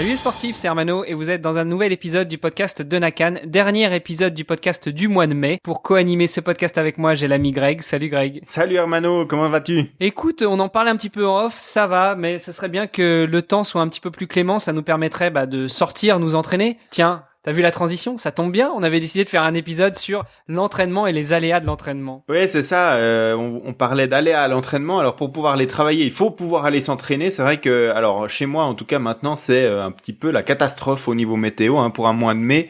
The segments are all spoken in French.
Salut les sportifs, c'est Hermano et vous êtes dans un nouvel épisode du podcast de Nakan, dernier épisode du podcast du mois de mai. Pour co-animer ce podcast avec moi, j'ai l'ami Greg. Salut Greg. Salut Hermano, comment vas-tu ? Écoute, on en parlait un petit peu en off, ça va, mais ce serait bien que le temps soit un petit peu plus clément, ça nous permettrait de sortir, nous entraîner. Tiens, t'as vu la transition ? Ça tombe bien, on avait décidé de faire un épisode sur l'entraînement et les aléas de l'entraînement. Oui, c'est ça, on parlait d'aléas à l'entraînement, alors pour pouvoir les travailler, il faut pouvoir aller s'entraîner. C'est vrai que, alors chez moi en tout cas maintenant, c'est un petit peu la catastrophe au niveau météo, pour un mois de mai.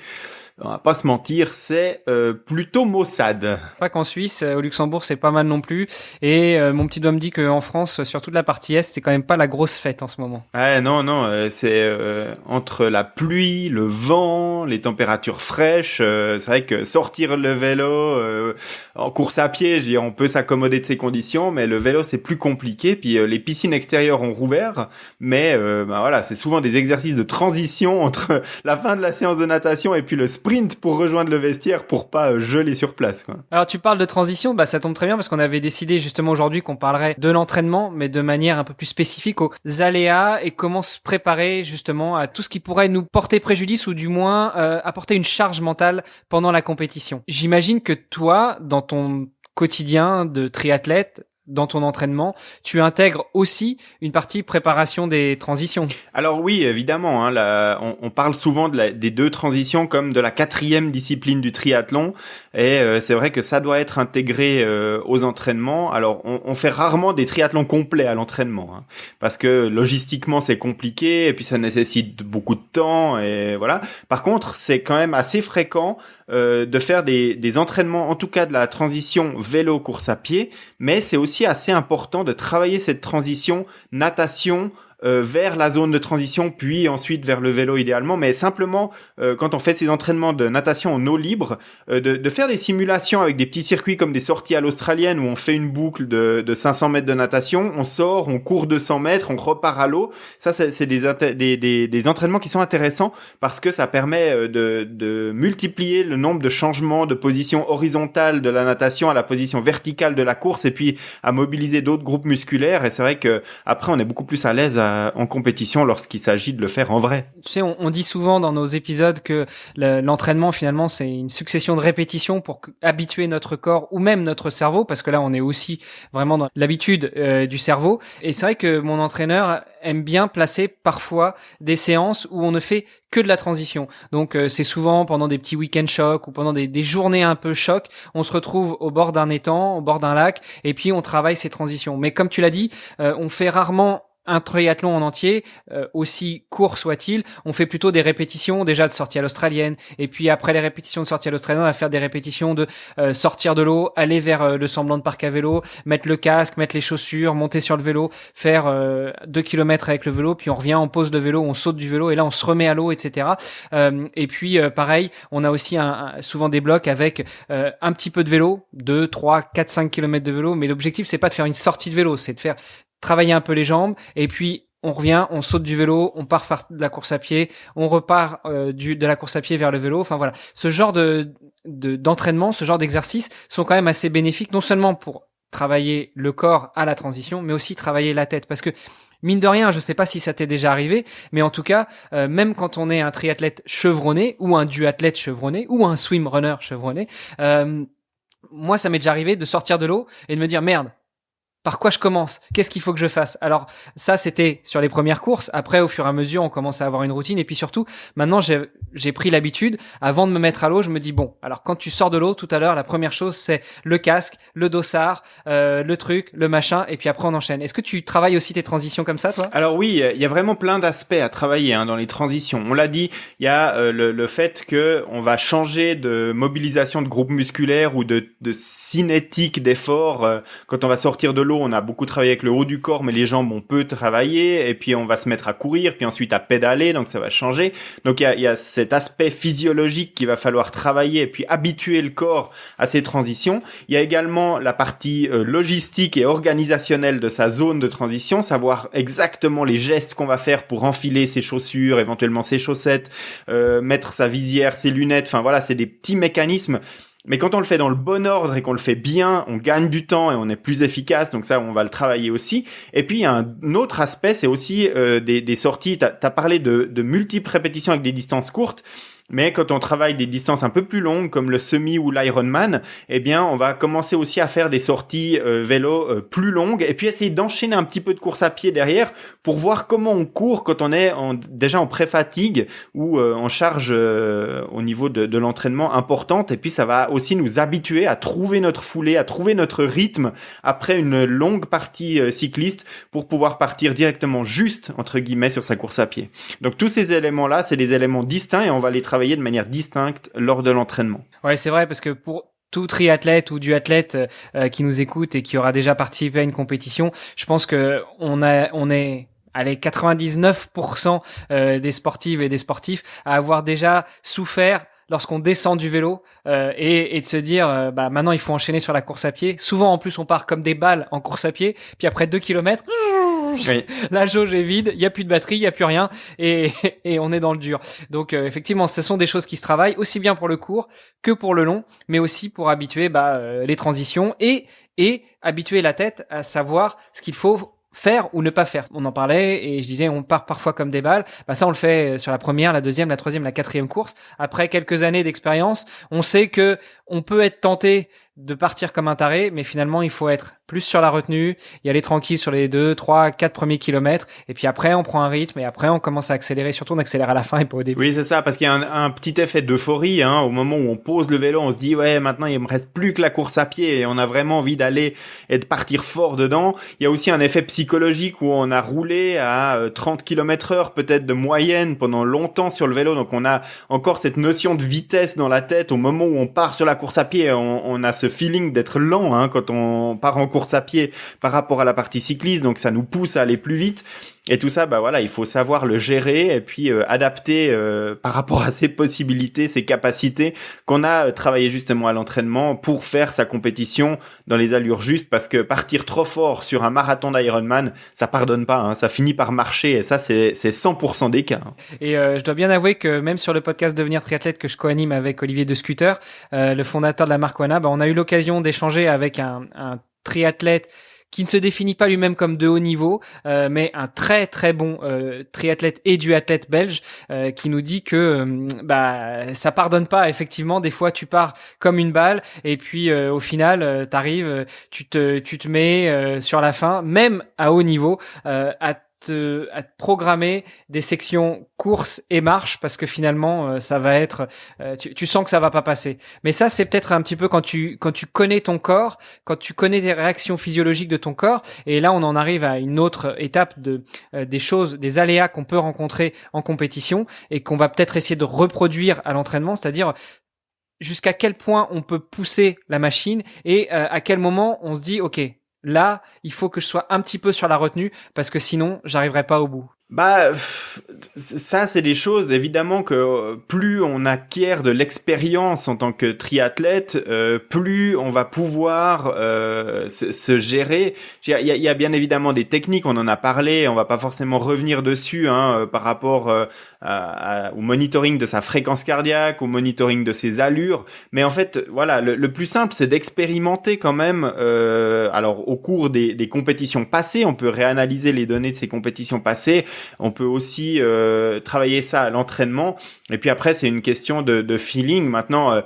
On va pas se mentir, c'est plutôt maussade. Pas qu'en Suisse, au Luxembourg c'est pas mal non plus. Et mon petit doigt me dit qu'en France, sur toute la partie est, c'est quand même pas la grosse fête en ce moment. Ouais, non, c'est entre la pluie, le vent, les températures fraîches. C'est vrai que sortir le vélo en course à pied, je veux dire, on peut s'accommoder de ces conditions, mais le vélo c'est plus compliqué. Puis les piscines extérieures ont rouvert, mais voilà, c'est souvent des exercices de transition entre la fin de la séance de natation et puis le sprint pour rejoindre le vestiaire pour pas geler sur place, quoi. Alors tu parles de transition, ça tombe très bien parce qu'on avait décidé justement aujourd'hui qu'on parlerait de l'entraînement, mais de manière un peu plus spécifique aux aléas et comment se préparer justement à tout ce qui pourrait nous porter préjudice ou du moins apporter une charge mentale pendant la compétition. J'imagine que toi, dans ton quotidien de triathlète, dans ton entraînement, tu intègres aussi une partie préparation des transitions. Alors oui, évidemment, on parle souvent des deux transitions comme de la quatrième discipline du triathlon, et c'est vrai que ça doit être intégré aux entraînements. Alors on fait rarement des triathlons complets à l'entraînement, parce que logistiquement c'est compliqué et puis ça nécessite beaucoup de temps, et voilà. Par contre, c'est quand même assez fréquent de faire des entraînements, en tout cas de la transition vélo course à pied, mais c'est aussi assez important de travailler cette transition natation vers la zone de transition, puis ensuite vers le vélo idéalement, mais simplement quand on fait ces entraînements de natation en eau libre, de faire des simulations avec des petits circuits comme des sorties à l'australienne où on fait une boucle de 500 mètres de natation, on sort, on court 200 mètres, on repart à l'eau. Ça, c'est des entraînements qui sont intéressants parce que ça permet de multiplier le nombre de changements de position horizontale de la natation à la position verticale de la course et puis à mobiliser d'autres groupes musculaires. Et c'est vrai que après on est beaucoup plus à l'aise en compétition lorsqu'il s'agit de le faire en vrai. Tu sais, on dit souvent dans nos épisodes que l'entraînement finalement c'est une succession de répétitions pour habituer notre corps ou même notre cerveau, parce que là on est aussi vraiment dans l'habitude du cerveau. Et c'est vrai que mon entraîneur aime bien placer parfois des séances où on ne fait que de la transition. Donc c'est souvent pendant des petits week-end chocs ou pendant des journées un peu choc, on se retrouve au bord d'un étang, au bord d'un lac, et puis on travaille ces transitions. Mais comme tu l'as dit, on fait rarement un triathlon en entier, aussi court soit-il. On fait plutôt des répétitions déjà de sortie à l'australienne, et puis après les répétitions de sortie à l'australienne, on va faire des répétitions de sortir de l'eau, aller vers le semblant de parc à vélo, mettre le casque, mettre les chaussures, monter sur le vélo, faire 2 kilomètres avec le vélo, puis on revient, on pose le vélo, on saute du vélo, et là on se remet à l'eau, etc. Et puis pareil, on a aussi souvent des blocs avec un petit peu de vélo, 2, 3, 4, 5 kilomètres de vélo, mais l'objectif c'est pas de faire une sortie de vélo, c'est de faire travailler un peu les jambes, et puis on revient, on saute du vélo, on part faire de la course à pied, on repart de la course à pied vers le vélo. Enfin voilà, ce genre d'entraînement, ce genre d'exercices sont quand même assez bénéfiques, non seulement pour travailler le corps à la transition, mais aussi travailler la tête, parce que mine de rien, je sais pas si ça t'est déjà arrivé, mais en tout cas, même quand on est un triathlète chevronné ou un duathlète chevronné ou un swimrunner chevronné, moi ça m'est déjà arrivé de sortir de l'eau et de me dire merde, par quoi je commence ? Qu'est-ce qu'il faut que je fasse ? Alors ça, c'était sur les premières courses. Après, au fur et à mesure, on commence à avoir une routine. Et puis surtout, maintenant, j'ai pris l'habitude, avant de me mettre à l'eau, je me dis, bon, alors quand tu sors de l'eau, tout à l'heure, la première chose, c'est le casque, le dossard, le truc, le machin, et puis après, on enchaîne. Est-ce que tu travailles aussi tes transitions comme ça, toi ? Alors oui, il y a vraiment plein d'aspects à travailler dans les transitions. On l'a dit, il y a le fait que on va changer de mobilisation de groupe musculaire ou de cinétique d'effort. Quand on va sortir de l'eau, on a beaucoup travaillé avec le haut du corps, mais les jambes, on peut travailler, et puis on va se mettre à courir, puis ensuite à pédaler, donc ça va changer. Donc il y a cet aspect physiologique qu'il va falloir travailler, et puis habituer le corps à ces transitions. Il y a également la partie logistique et organisationnelle de sa zone de transition, savoir exactement les gestes qu'on va faire pour enfiler ses chaussures, éventuellement ses chaussettes, mettre sa visière, ses lunettes, enfin voilà, c'est des petits mécanismes Mais quand on le fait dans le bon ordre et qu'on le fait bien, on gagne du temps et on est plus efficace. Donc ça, on va le travailler aussi. Et puis, il y a un autre aspect, c'est aussi des sorties. T'as parlé de multiples répétitions avec des distances courtes. Mais quand on travaille des distances un peu plus longues, comme le semi ou l'Ironman, eh bien, on va commencer aussi à faire des sorties vélo plus longues et puis essayer d'enchaîner un petit peu de course à pied derrière pour voir comment on court quand on est déjà en pré-fatigue ou en charge au niveau de l'entraînement importante. Et puis, ça va aussi nous habituer à trouver notre foulée, à trouver notre rythme après une longue partie cycliste pour pouvoir partir directement juste, entre guillemets, sur sa course à pied. Donc, tous ces éléments-là, c'est des éléments distincts et on va les travailler de manière distincte lors de l'entraînement. Ouais, c'est vrai, parce que pour tout triathlète ou duathlète qui nous écoute et qui aura déjà participé à une compétition, je pense que on est allez, 99% des sportives et des sportifs à avoir déjà souffert lorsqu'on descend du vélo et de se dire bah maintenant il faut enchaîner sur la course à pied. Souvent en plus on part comme des balles en course à pied, puis après 2 kilomètres oui. La jauge est vide, il y a plus de batterie, il y a plus rien et on est dans le dur. Donc effectivement, ce sont des choses qui se travaillent aussi bien pour le court que pour le long, mais aussi pour habituer les transitions et habituer la tête à savoir ce qu'il faut faire ou ne pas faire. On en parlait et je disais on part parfois comme des balles. Bah ça on le fait sur la première, la deuxième, la troisième, la quatrième course. Après quelques années d'expérience, on sait que on peut être tenté de partir comme un taré, mais finalement il faut être plus sur la retenue, y aller tranquille sur les 2, 3, 4 premiers kilomètres, et puis après on prend un rythme, et après on commence à accélérer, surtout on accélère à la fin et pas au début. Oui, c'est ça, parce qu'il y a un petit effet d'euphorie, hein, au moment où on pose le vélo, on se dit, ouais, maintenant il me reste plus que la course à pied, et on a vraiment envie d'aller et de partir fort dedans. Il y a aussi un effet psychologique où on a roulé à 30 km/h, peut-être de moyenne, pendant longtemps sur le vélo, donc on a encore cette notion de vitesse dans la tête au moment où on part sur la course à pied, on a ce feeling d'être lent, hein, quand on part en course à pied par rapport à la partie cycliste, donc ça nous pousse à aller plus vite. Et tout ça, bah voilà, il faut savoir le gérer et puis adapter par rapport à ses possibilités, ses capacités qu'on a travaillé justement à l'entraînement pour faire sa compétition dans les allures justes, parce que partir trop fort sur un marathon d'Ironman, ça pardonne pas, hein, ça finit par marcher et ça c'est 100% des cas. Hein. Et je dois bien avouer que même sur le podcast Devenir triathlète que je co-anime avec Olivier de Scooter, le fondateur de la marque Wana, on a eu l'occasion d'échanger avec un triathlète qui ne se définit pas lui-même comme de haut niveau, mais un très très bon triathlète et duathlète belge qui nous dit que ça pardonne pas. Effectivement, des fois tu pars comme une balle et puis au final t'arrives, tu te mets sur la fin, même à haut niveau, à te programmer des sections course et marche, parce que finalement ça va être tu sens que ça va pas passer. Mais ça c'est peut-être un petit peu quand tu connais ton corps, quand tu connais les réactions physiologiques de ton corps, et là on en arrive à une autre étape des choses, des aléas qu'on peut rencontrer en compétition et qu'on va peut-être essayer de reproduire à l'entraînement, c'est-à-dire jusqu'à quel point on peut pousser la machine et à quel moment on se dit ok, là, il faut que je sois un petit peu sur la retenue parce que sinon, j'arriverai pas au bout. Bah, ça, c'est des choses, évidemment, que plus on acquiert de l'expérience en tant que triathlète, plus on va pouvoir se gérer. Il y a bien évidemment des techniques, on en a parlé, on va pas forcément revenir dessus, hein, par rapport au monitoring de sa fréquence cardiaque, au monitoring de ses allures. Mais en fait, voilà, le plus simple, c'est d'expérimenter quand même. Alors, au cours des compétitions passées, on peut réanalyser les données de ces compétitions passées. On peut aussi travailler ça à l'entraînement. Et puis après, c'est une question de feeling. Maintenant,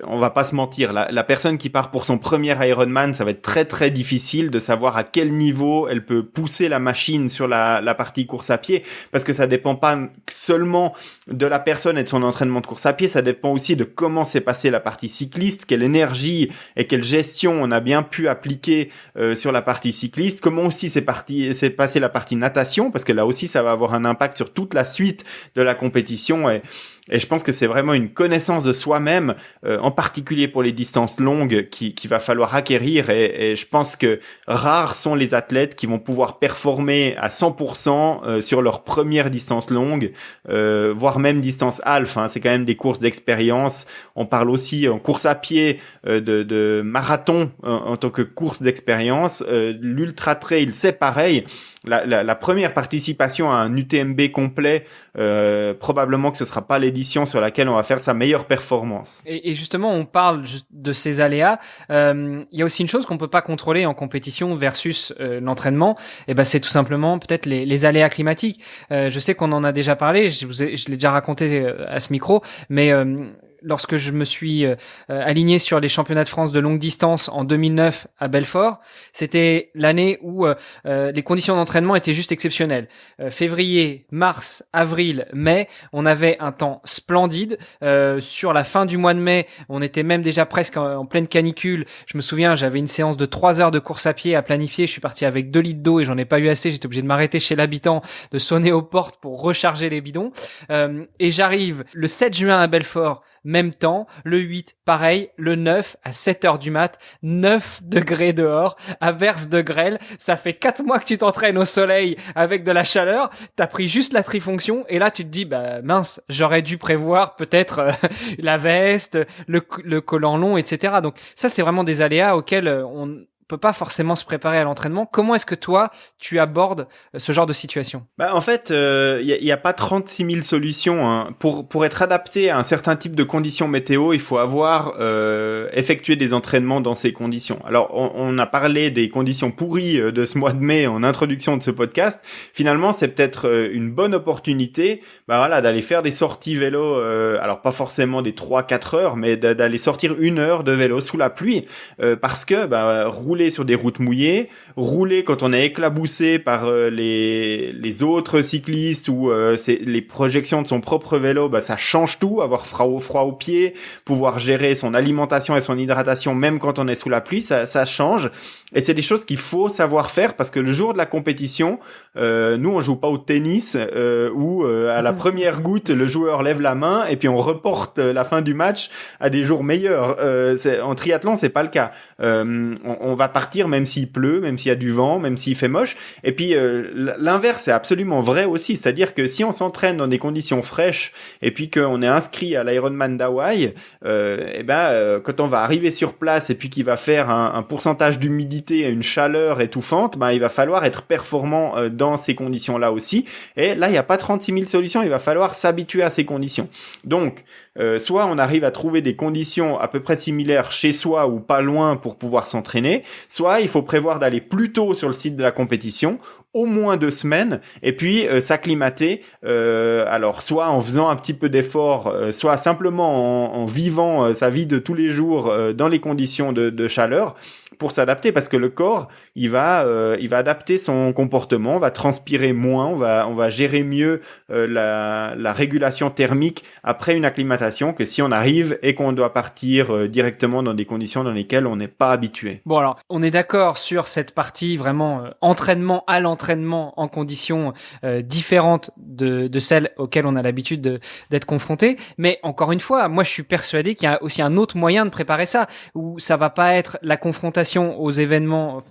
on va pas se mentir. La personne qui part pour son premier Ironman, ça va être très très difficile de savoir à quel niveau elle peut pousser la machine sur la partie course à pied, parce que ça dépend pas seulement de la personne et de son entraînement de course à pied. Ça dépend aussi de comment s'est passée la partie cycliste, quelle énergie et quelle gestion on a bien pu appliquer sur la partie cycliste. Comment aussi s'est passée la partie natation, parce que là aussi ça va avoir un impact sur toute la suite de la compétition, et je pense que c'est vraiment une connaissance de soi-même, en particulier pour les distances longues, qui va falloir acquérir, et je pense que rares sont les athlètes qui vont pouvoir performer à 100% sur leur première distance longue, voire même distance half, hein. C'est quand même des courses d'expérience. On parle aussi en course à pied de marathon en tant que course d'expérience. L'ultra trail, c'est pareil. La première participation à un UTMB complet, probablement que ce sera pas les expédition sur laquelle on va faire sa meilleure performance. Et justement, on parle de ces aléas. Il y a aussi une chose qu'on peut pas contrôler en compétition versus l'entraînement. Et ben, c'est tout simplement peut-être les aléas climatiques. Je sais qu'on en a déjà parlé. Je l'ai déjà raconté à ce micro, mais lorsque je me suis aligné sur les championnats de France de longue distance en 2009 à Belfort, c'était l'année où les conditions d'entraînement étaient juste exceptionnelles. Février, mars, avril, mai, on avait un temps splendide. Sur la fin du mois de mai, on était même déjà presque en pleine canicule. Je me souviens, j'avais une séance de 3 heures de course à pied à planifier. Je suis parti avec 2 litres d'eau et j'en ai pas eu assez. J'étais obligé de m'arrêter chez l'habitant, de sonner aux portes pour recharger les bidons. Et j'arrive le 7 juin à Belfort, même temps, le 8, pareil, le 9 à 7 heures du mat, 9 degrés dehors, averse de grêle, ça fait 4 mois que tu t'entraînes au soleil avec de la chaleur, t'as pris juste la trifonction, et là tu te dis, bah mince, j'aurais dû prévoir peut-être la veste, le collant long, etc. Donc ça c'est vraiment des aléas auxquels on peut pas forcément se préparer à l'entraînement. Comment est-ce que toi, tu abordes ce genre de situation? Bah, en fait, y a pas 36 000 solutions, hein. Pour être adapté à un certain type de conditions météo, il faut avoir effectué des entraînements dans ces conditions. Alors, on a parlé des conditions pourries de ce mois de mai en introduction de ce podcast. Finalement, c'est peut-être une bonne opportunité, bah voilà, d'aller faire des sorties vélo. Alors, pas forcément des 3-4 heures, mais d'aller sortir 1 heure de vélo sous la pluie, parce que bah, rouler sur des routes mouillées, rouler quand on est éclaboussé par les autres cyclistes ou les projections de son propre vélo, bah ça change tout. Avoir froid aux pieds, pouvoir gérer son alimentation et son hydratation même quand on est sous la pluie, ça change. Et c'est des choses qu'il faut savoir faire parce que le jour de la compétition, nous on joue pas au tennis où à la première goutte le joueur lève la main et puis on reporte la fin du match à des jours meilleurs. En triathlon c'est pas le cas. On va partir même s'il pleut, même s'il y a du vent, même s'il fait moche. Et puis l'inverse est absolument vrai aussi, c'est-à-dire que si on s'entraîne dans des conditions fraîches et puis qu'on est inscrit à l'Ironman d'Hawaï, quand on va arriver sur place et puis qu'il va faire un pourcentage d'humidité et une chaleur étouffante, il va falloir être performant dans ces conditions-là aussi. Et là, il n'y a pas 36 000 solutions, il va falloir s'habituer à ces conditions. Donc, soit on arrive à trouver des conditions à peu près similaires chez soi ou pas loin pour pouvoir s'entraîner, soit il faut prévoir d'aller plus tôt sur le site de la compétition, au moins 2 semaines, et puis s'acclimater, alors soit en faisant un petit peu d'effort, soit simplement en vivant sa vie de tous les jours dans les conditions de chaleur, pour s'adapter, parce que le corps il va adapter son comportement, on va transpirer moins, on va gérer mieux la régulation thermique après une acclimatation que si on arrive et qu'on doit partir directement dans des conditions dans lesquelles on n'est pas habitué. Bon alors, on est d'accord sur cette partie vraiment entraînement à l'entraînement en conditions différentes de celles auxquelles on a l'habitude d'être confronté, mais encore une fois, moi je suis persuadé qu'il y a aussi un autre moyen de préparer ça, où ça va pas être la confrontation aux événements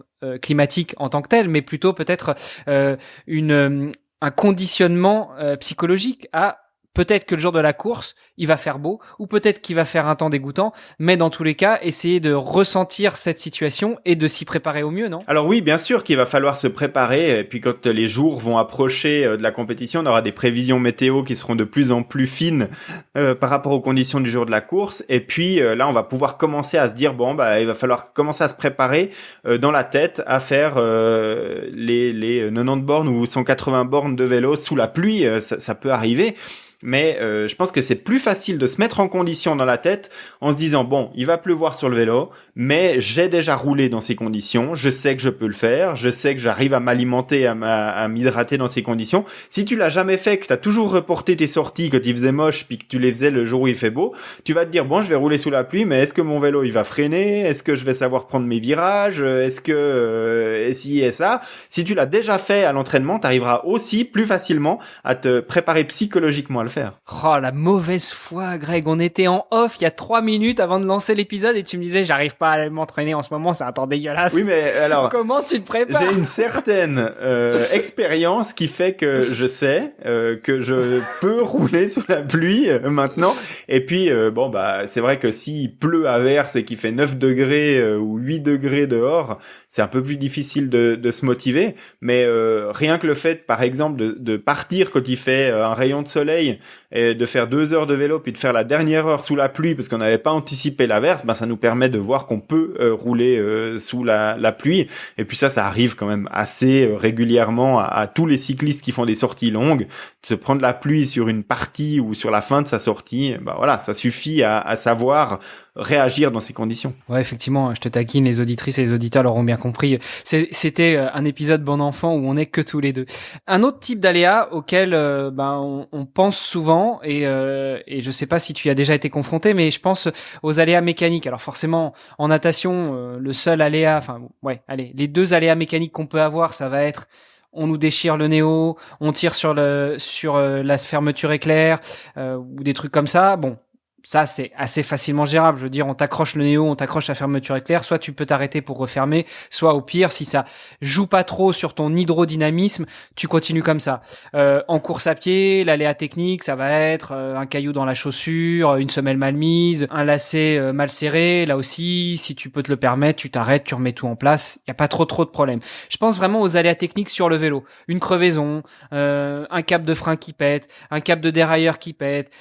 climatiques en tant que tels, mais plutôt peut-être un conditionnement psychologique à peut-être que le jour de la course, il va faire beau, ou peut-être qu'il va faire un temps dégoûtant, mais dans tous les cas, essayer de ressentir cette situation et de s'y préparer au mieux, non? Alors oui, bien sûr qu'il va falloir se préparer, et puis quand les jours vont approcher de la compétition, on aura des prévisions météo qui seront de plus en plus fines par rapport aux conditions du jour de la course, et puis là, on va pouvoir commencer à se dire, il va falloir commencer à se préparer dans la tête à faire les 90 bornes ou 180 bornes de vélo sous la pluie, ça peut arriver. Mais je pense que c'est plus facile de se mettre en condition dans la tête en se disant il va pleuvoir sur le vélo, mais j'ai déjà roulé dans ces conditions, je sais que je peux le faire, je sais que j'arrive à m'alimenter, à m'hydrater dans ces conditions. Si tu l'as jamais fait, que tu as toujours reporté tes sorties quand il faisait moche puis que tu les faisais le jour où il fait beau, tu vas te dire je vais rouler sous la pluie, mais est-ce que mon vélo il va freiner, est-ce que je vais savoir prendre mes virages, est-ce que si et ça. Si tu l'as déjà fait à l'entraînement, tu arriveras aussi plus facilement à te préparer psychologiquement à le faire. Oh, la mauvaise foi, Greg. On était en off il y a 3 minutes avant de lancer l'épisode et tu me disais, j'arrive pas à m'entraîner en ce moment, c'est un temps dégueulasse. Oui, mais alors. Comment tu te prépares? J'ai une certaine expérience qui fait que je sais que je peux rouler sous la pluie maintenant. Et puis, c'est vrai que s'il pleut à verse et qu'il fait 9 degrés ou 8 degrés dehors, c'est un peu plus difficile de se motiver. Mais rien que le fait, par exemple, de partir quand il fait un rayon de soleil pluie et de faire 2 heures de vélo puis de faire la dernière heure sous la pluie parce qu'on n'avait pas anticipé l'averse, ça nous permet de voir qu'on peut rouler sous la pluie. Et puis ça arrive quand même assez régulièrement à tous les cyclistes qui font des sorties longues, de se prendre la pluie sur une partie ou sur la fin de sa sortie. Voilà, ça suffit à savoir réagir dans ces conditions. Ouais, effectivement, je te taquine, les auditrices et les auditeurs l'auront bien compris. C'était un épisode bon enfant où on est que tous les deux. Un autre type d'aléa auquel on pense souvent et je sais pas si tu y as déjà été confronté, mais je pense aux aléas mécaniques. Alors forcément, en natation, le seul aléa, les 2 aléas mécaniques qu'on peut avoir, ça va être on nous déchire le néo, on tire sur la fermeture éclair ou des trucs comme ça. Bon, ça, c'est assez facilement gérable. Je veux dire, on t'accroche le néo, on t'accroche la fermeture éclair. Soit tu peux t'arrêter pour refermer, soit au pire, si ça joue pas trop sur ton hydrodynamisme, tu continues comme ça. En course à pied, l'aléa technique, ça va être un caillou dans la chaussure, une semelle mal mise, un lacet mal serré. Là aussi, si tu peux te le permettre, tu t'arrêtes, tu remets tout en place. Il y a pas trop de problèmes. Je pense vraiment aux aléas techniques sur le vélo. Une crevaison, un câble de frein qui pète, un câble de dérailleur qui pète,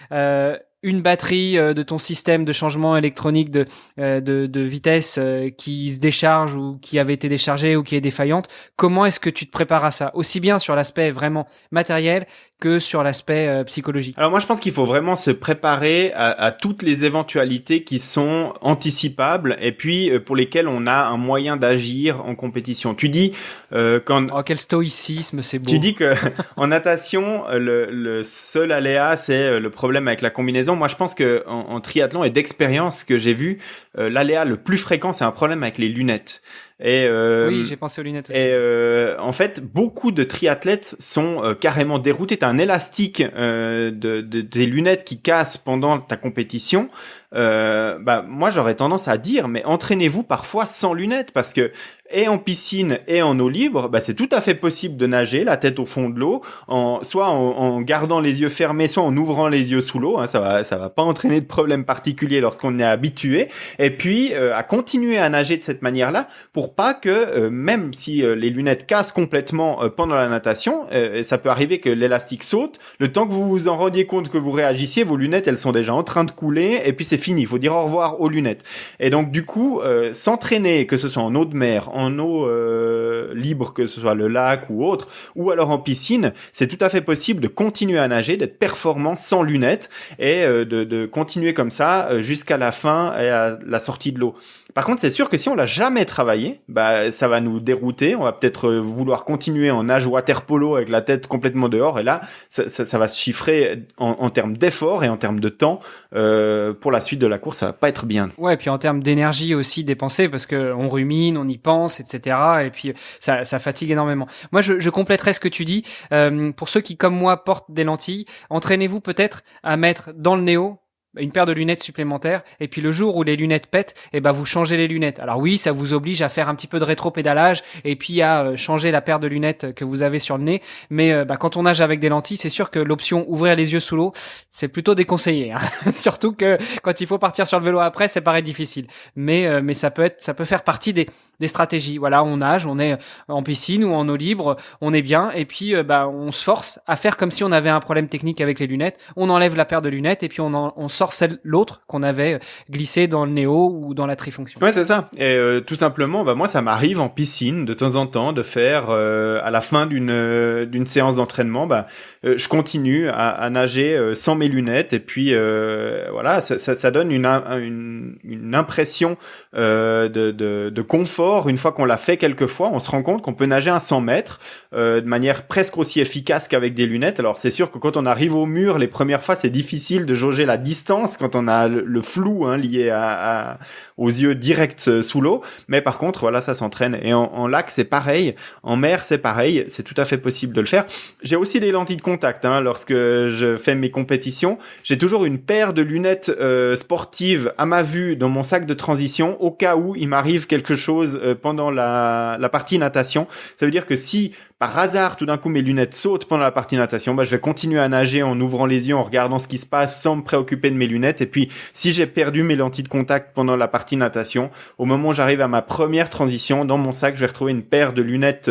une batterie de ton système de changement électronique de vitesse qui se décharge ou qui avait été déchargée ou qui est défaillante. Comment est-ce que tu te prépares à ça? Aussi bien sur l'aspect vraiment matériel que sur l'aspect psychologique. Alors moi, je pense qu'il faut vraiment se préparer à toutes les éventualités qui sont anticipables et puis pour lesquelles on a un moyen d'agir en compétition. Tu dis Oh, quel stoïcisme, c'est beau. Tu dis que en natation, le seul aléa, c'est le problème avec la combinaison. Moi, je pense que en triathlon et d'expérience que j'ai vu, l'aléa le plus fréquent, c'est un problème avec les lunettes. Oui, j'ai pensé aux lunettes aussi. Et en fait, beaucoup de triathlètes sont carrément déroutés. T'as un élastique des lunettes qui casse pendant ta compétition. Moi, j'aurais tendance à dire, mais entraînez-vous parfois sans lunettes parce que et en piscine et en eau libre, c'est tout à fait possible de nager la tête au fond de l'eau, soit en gardant les yeux fermés, soit en ouvrant les yeux sous l'eau. Ça va pas entraîner de problème particulier lorsqu'on est habitué. Et puis à continuer à nager de cette manière-là pour pas que même si les lunettes cassent complètement pendant la natation, ça peut arriver que l'élastique saute. Le temps que vous vous en rendiez compte, que vous réagissiez, vos lunettes elles sont déjà en train de couler et puis c'est fini. Il faut dire au revoir aux lunettes. Et donc du coup, s'entraîner, que ce soit en eau de mer, en eau libre, que ce soit le lac ou autre, ou alors en piscine, c'est tout à fait possible de continuer à nager, d'être performant sans lunettes et de continuer comme ça jusqu'à la fin et à la sortie de l'eau. Par contre, c'est sûr que si on l'a jamais travaillé, ça va nous dérouter. On va peut-être vouloir continuer en nage water polo avec la tête complètement dehors. Et là, ça va se chiffrer en termes d'effort et en termes de temps. Pour la suite de la course, ça va pas être bien. Ouais, et puis en termes d'énergie aussi dépensée, parce que on rumine, on y pense, etc. Et puis ça fatigue énormément. Moi, je compléterais ce que tu dis. Pour ceux qui, comme moi, portent des lentilles, entraînez-vous peut-être à mettre dans le néo une paire de lunettes supplémentaires, et puis le jour où les lunettes pètent, vous changez les lunettes. Alors oui, ça vous oblige à faire un petit peu de rétro-pédalage et puis à changer la paire de lunettes que vous avez sur le nez, mais quand on nage avec des lentilles, c'est sûr que l'option ouvrir les yeux sous l'eau, c'est plutôt déconseillé, hein. Surtout que quand il faut partir sur le vélo après, ça paraît difficile. Mais ça peut faire partie des stratégies. Voilà, on nage, on est en piscine ou en eau libre, on est bien, et puis on se force à faire comme si on avait un problème technique avec les lunettes. On enlève la paire de lunettes et puis on sort l'autre qu'on avait glissé dans le néo ou dans la trifonction. Ouais, c'est ça. Et tout simplement, moi, ça m'arrive en piscine de temps en temps de faire à la fin d'une séance d'entraînement, je continue à nager sans mes lunettes et puis voilà, ça donne une impression de confort. Une fois qu'on l'a fait quelques fois, on se rend compte qu'on peut nager à 100 mètres de manière presque aussi efficace qu'avec des lunettes. Alors c'est sûr que quand on arrive au mur, les premières fois, c'est difficile de jauger la distance quand on a le flou lié aux yeux directs sous l'eau. Mais par contre, voilà, ça s'entraîne. Et en lac, c'est pareil. En mer, c'est pareil. C'est tout à fait possible de le faire. J'ai aussi des lentilles de contact lorsque je fais mes compétitions. J'ai toujours une paire de lunettes sportives à ma vue dans mon sac de transition au cas où il m'arrive quelque chose chose pendant la partie natation. Ça veut dire que si par hasard tout d'un coup mes lunettes sautent pendant la partie natation, je vais continuer à nager en ouvrant les yeux, en regardant ce qui se passe sans me préoccuper de mes lunettes. Et puis si j'ai perdu mes lentilles de contact pendant la partie natation, au moment où j'arrive à ma première transition, dans mon sac je vais retrouver une paire de lunettes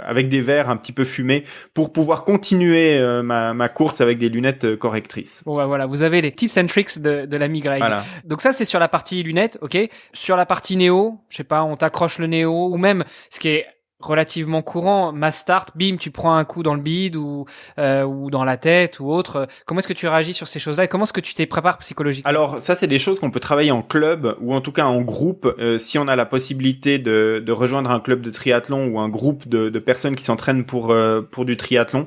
avec des verres un petit peu fumés pour pouvoir continuer ma course avec des lunettes correctrices. Bon voilà, vous avez les tips and tricks de l'ami Greg. Voilà. Donc ça c'est sur la partie lunettes, ok. Sur la partie néo, je sais pas, on t'accroche le néo, ou même ce qui est relativement courant, mass start, bim, tu prends un coup dans le bide ou dans la tête ou autre. Comment est-ce que tu réagis sur ces choses-là et comment est-ce que tu t'es préparé psychologiquement? Alors ça, c'est des choses qu'on peut travailler en club ou en tout cas en groupe. Si on a la possibilité de rejoindre un club de triathlon ou un groupe de personnes qui s'entraînent pour du triathlon,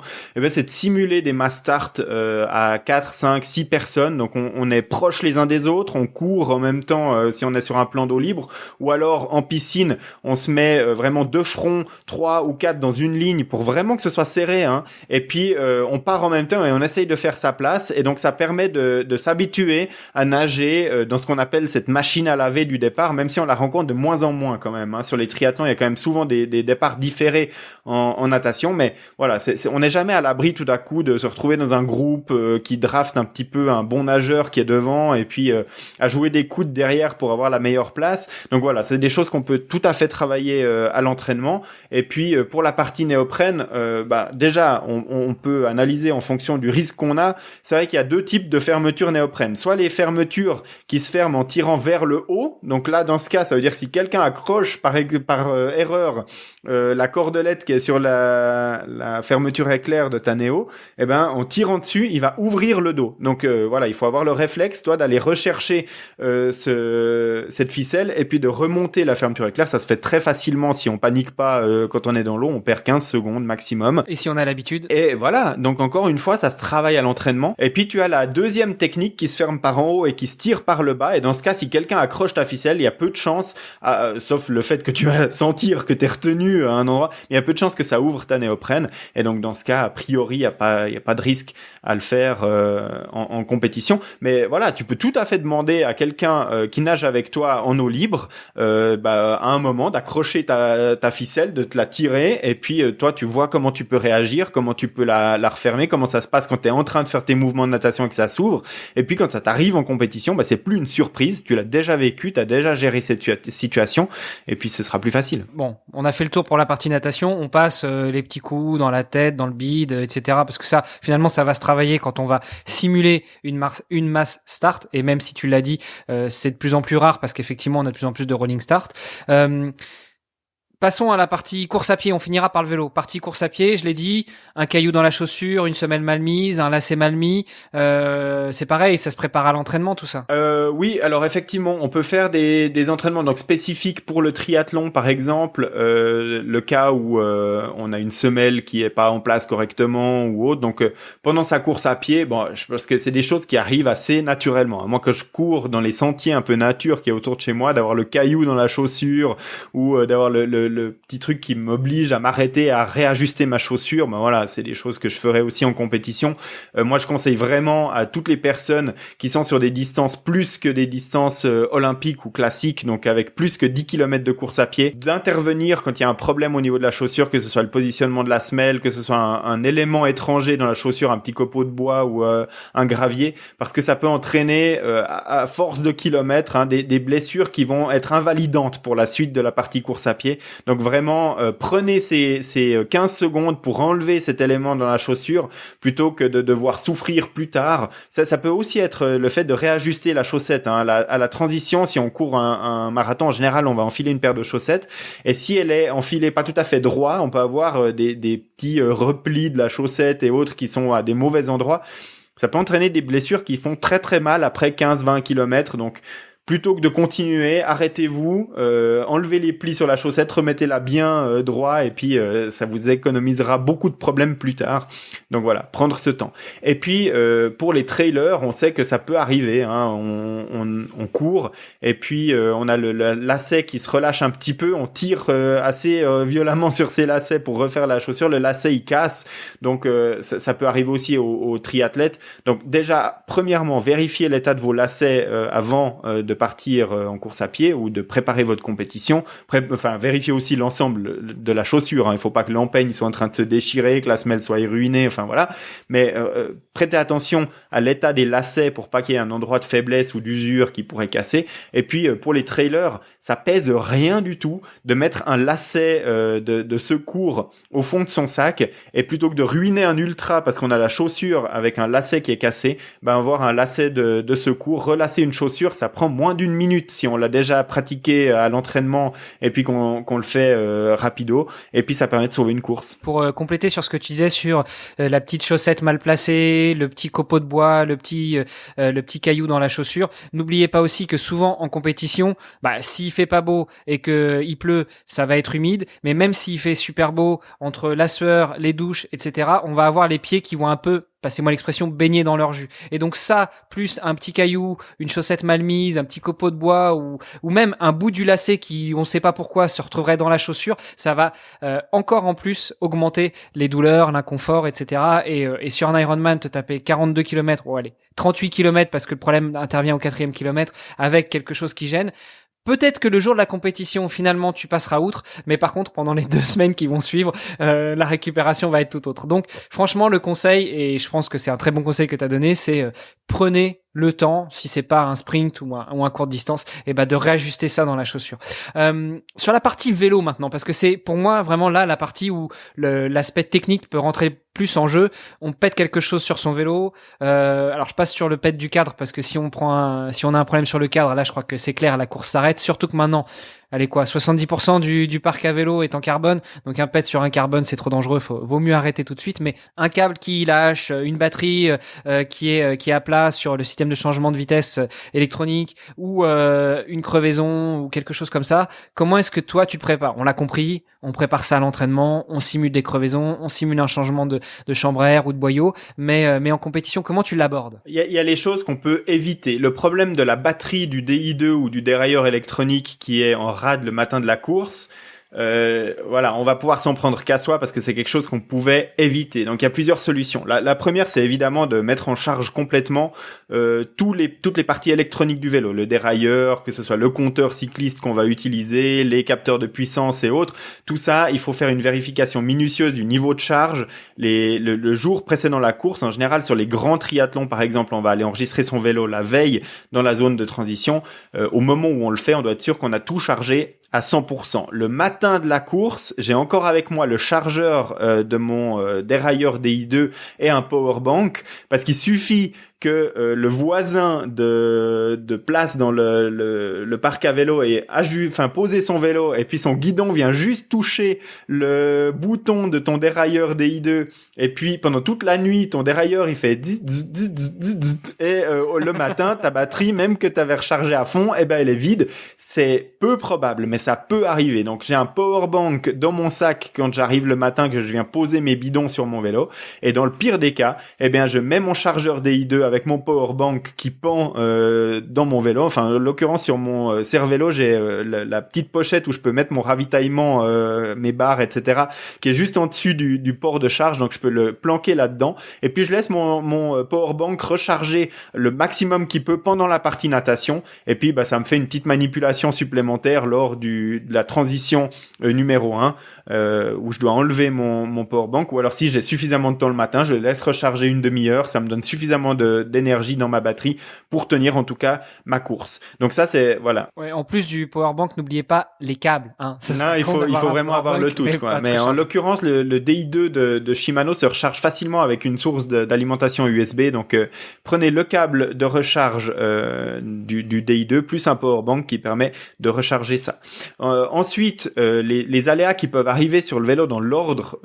c'est de simuler des mass start à 4, 5, 6 personnes. Donc on est proches les uns des autres, on court en même temps si on est sur un plan d'eau libre, ou alors en piscine, on se met vraiment de front, 3 ou 4 dans une ligne pour vraiment que ce soit serré, hein. Et puis on part en même temps et on essaye de faire sa place, et donc ça permet de s'habituer à nager dans ce qu'on appelle cette machine à laver du départ, même si on la rencontre de moins en moins quand même, hein. Sur les triathlons, il y a quand même souvent des départs différés en natation, mais voilà, on n'est jamais à l'abri tout à coup de se retrouver dans un groupe qui draft un petit peu un bon nageur qui est devant et puis à jouer des coudes derrière pour avoir la meilleure place. Donc voilà, c'est des choses qu'on peut tout à fait travailler à l'entraînement. Et puis pour la partie néoprène, déjà on peut analyser en fonction du risque qu'on a. C'est vrai qu'il y a deux types de fermetures néoprène. Soit les fermetures qui se ferment en tirant vers le haut. Donc là, dans ce cas, ça veut dire si quelqu'un accroche par erreur la cordelette qui est sur la fermeture éclair de ta néo, en tirant dessus, il va ouvrir le dos. Donc voilà, il faut avoir le réflexe, toi, d'aller rechercher cette ficelle et puis de remonter la fermeture éclair. Ça se fait très facilement si on panique pas quand on est dans l'eau, on perd 15 secondes maximum. Et si on a l'habitude? Et voilà, donc encore une fois, ça se travaille à l'entraînement. Et puis tu as la deuxième technique qui se ferme par en haut et qui se tire par le bas. Et dans ce cas, si quelqu'un accroche ta ficelle, il y a peu de chances, sauf le fait que tu vas sentir que t'es retenu à un endroit, il y a peu de chances que ça ouvre ta néoprène. Et donc dans ce cas, a priori, il y a pas de risque à le faire en compétition. Mais voilà, tu peux tout à fait demander à quelqu'un qui nage avec toi en eau libre, à un moment, d'accrocher ta ficelle, de te la tirer, et puis toi tu vois comment tu peux réagir, comment tu peux la refermer, comment ça se passe quand tu es en train de faire tes mouvements de natation et que ça s'ouvre. Et puis quand ça t'arrive en compétition, c'est plus une surprise, tu l'as déjà vécu, tu as déjà géré cette situation, et puis ce sera plus facile. Bon, on a fait le tour pour la partie natation, on passe les petits coups dans la tête, dans le bide, etc. Parce que ça, finalement, ça va se travailler quand on va simuler une mass start, et même si tu l'as dit, c'est de plus en plus rare parce qu'effectivement on a de plus en plus de rolling start. Passons à la partie course à pied, on finira par le vélo. Partie course à pied, je l'ai dit, un caillou dans la chaussure, une semelle mal mise, un lacet mal mis, c'est pareil, ça se prépare à l'entraînement tout ça. Oui, alors effectivement, on peut faire des entraînements donc spécifiques pour le triathlon, par exemple, le cas où on a une semelle qui est pas en place correctement ou autre. Donc pendant sa course à pied, je pense que c'est des choses qui arrivent assez naturellement. Moi, quand je cours dans les sentiers un peu nature qui est autour de chez moi, d'avoir le caillou dans la chaussure ou d'avoir le petit truc qui m'oblige à m'arrêter, à réajuster ma chaussure, voilà, c'est des choses que je ferais aussi en compétition. Moi, je conseille vraiment à toutes les personnes qui sont sur des distances plus que des distances olympiques ou classiques, donc avec plus que 10 km de course à pied, d'intervenir quand il y a un problème au niveau de la chaussure, que ce soit le positionnement de la semelle, que ce soit un élément étranger dans la chaussure, un petit copeau de bois ou un gravier, parce que ça peut entraîner à force de kilomètres des blessures qui vont être invalidantes pour la suite de la partie course à pied. Donc vraiment, prenez ces 15 secondes pour enlever cet élément dans la chaussure plutôt que de devoir souffrir plus tard. Ça peut aussi être le fait de réajuster la chaussette. À la transition, si on court un marathon, en général, on va enfiler une paire de chaussettes. Et si elle est enfilée pas tout à fait droit, on peut avoir des petits replis de la chaussette et autres qui sont à des mauvais endroits. Ça peut entraîner des blessures qui font très très mal après 15-20 km. Donc plutôt que de continuer, arrêtez-vous, enlevez les plis sur la chaussette, remettez-la bien droit et puis ça vous économisera beaucoup de problèmes plus tard. Donc voilà, prendre ce temps. Et puis pour les trailers, on sait que ça peut arriver, on court et puis on a le lacet qui se relâche un petit peu, on tire assez violemment sur ces lacets pour refaire la chaussure, le lacet il casse. Donc ça peut arriver aussi aux triathlètes. Donc déjà, premièrement, vérifiez l'état de vos lacets avant de de partir en course à pied ou de préparer votre compétition, vérifiez aussi l'ensemble de la chaussure. Hein. Il faut pas que l'empeigne soit en train de se déchirer, que la semelle soit ruinée. Enfin voilà. Mais prêtez attention à l'état des lacets pour pas qu'il y ait un endroit de faiblesse ou d'usure qui pourrait casser. Et puis pour les trailers, ça pèse rien du tout de mettre un lacet de secours au fond de son sac, et plutôt que de ruiner un ultra parce qu'on a la chaussure avec un lacet qui est cassé, avoir un lacet de secours, relasser une chaussure, ça prend moins d'une minute si on l'a déjà pratiqué à l'entraînement et puis qu'on le fait rapido, et puis ça permet de sauver une course. Pour compléter sur ce que tu disais sur la petite chaussette mal placée, le petit copeau de bois, le petit caillou dans la chaussure, n'oubliez pas aussi que souvent en compétition, s'il fait pas beau et que il pleut, ça va être humide, mais même s'il fait super beau, entre la sueur, les douches, etc., on va avoir les pieds qui vont un peu, passez-moi l'expression, baigner dans leur jus. Et donc ça, plus un petit caillou, une chaussette mal mise, un petit copeau de bois ou même un bout du lacet qui, on sait pas pourquoi, se retrouverait dans la chaussure, ça va encore en plus augmenter les douleurs, l'inconfort, etc. Et sur un Ironman, te taper 42 km, 38 km parce que le problème intervient au 4e kilomètre avec quelque chose qui gêne. Peut-être que le jour de la compétition, finalement, tu passeras outre, mais par contre, pendant les 2 semaines qui vont suivre, la récupération va être tout autre. Donc, franchement, le conseil, et je pense que c'est un très bon conseil que tu as donné, c'est prenez le temps, si c'est pas un sprint ou un court distance, de réajuster ça dans la chaussure. Sur la partie vélo maintenant, parce que c'est pour moi vraiment là la partie où l'aspect technique peut rentrer plus en jeu. On pète quelque chose sur son vélo. Alors je passe sur le pète du cadre parce que si on a un problème sur le cadre, là je crois que c'est clair, la course s'arrête. Surtout que maintenant, 70% du parc à vélo est en carbone, donc un pet sur un carbone c'est trop dangereux, vaut mieux arrêter tout de suite. Mais un câble qui lâche, une batterie qui est à plat sur le système de changement de vitesse électronique, ou une crevaison ou quelque chose comme ça, comment est-ce que toi tu te prépares? On l'a compris, on prépare ça à l'entraînement, on simule des crevaisons, on simule un changement de chambre à air ou de boyau, mais en compétition, comment tu l'abordes? Il y a les choses qu'on peut éviter. Le problème de la batterie du DI2 ou du dérailleur électronique qui est en rade le matin de la course, on va pouvoir s'en prendre qu'à soi parce que c'est quelque chose qu'on pouvait éviter. Donc il y a plusieurs solutions. La première, c'est évidemment de mettre en charge complètement toutes les parties électroniques du vélo, le dérailleur, que ce soit le compteur cycliste qu'on va utiliser, les capteurs de puissance et autres. Tout ça, il faut faire une vérification minutieuse du niveau de charge le jour précédent la course. En général, sur les grands triathlons, par exemple, on va aller enregistrer son vélo la veille dans la zone de transition. Au moment où on le fait, on doit être sûr qu'on a tout chargé à 100%. Le matin de la course, j'ai encore avec moi le chargeur de mon dérailleur DI2 et un powerbank, parce qu'il suffit que le voisin de place dans le parc à vélo ait posé son vélo et puis son guidon vient juste toucher le bouton de ton dérailleur DI2, et puis pendant toute la nuit ton dérailleur il fait et le matin ta batterie, même que tu avais rechargé à fond, elle est vide. C'est peu probable, mais ça peut arriver. Donc j'ai un powerbank dans mon sac quand j'arrive le matin, que je viens poser mes bidons sur mon vélo, et dans le pire des cas, je mets mon chargeur DI2 avec mon powerbank qui pend dans mon vélo. Enfin, en l'occurrence, sur mon serre-vélo, j'ai la petite pochette où je peux mettre mon ravitaillement, mes barres, etc., qui est juste en dessus du port de charge, donc je peux le planquer là-dedans. Et puis, je laisse mon powerbank recharger le maximum qu'il peut pendant la partie natation. Et puis, ça me fait une petite manipulation supplémentaire lors de la transition numéro 1, où je dois enlever mon powerbank, ou alors si j'ai suffisamment de temps le matin, je le laisse recharger une demi-heure. Ça me donne suffisamment d'énergie dans ma batterie pour tenir en tout cas ma course. Donc ça, c'est voilà. Ouais, en plus du powerbank, n'oubliez pas les câbles. Hein. Non, il faut vraiment avoir le tout, quoi. Mais en l'occurrence, le DI2 de Shimano se recharge facilement avec une source d'alimentation USB. Donc prenez le câble de recharge du DI2 plus un powerbank qui permet de recharger ça. Ensuite, les aléas qui peuvent arriver sur le vélo dans l'ordre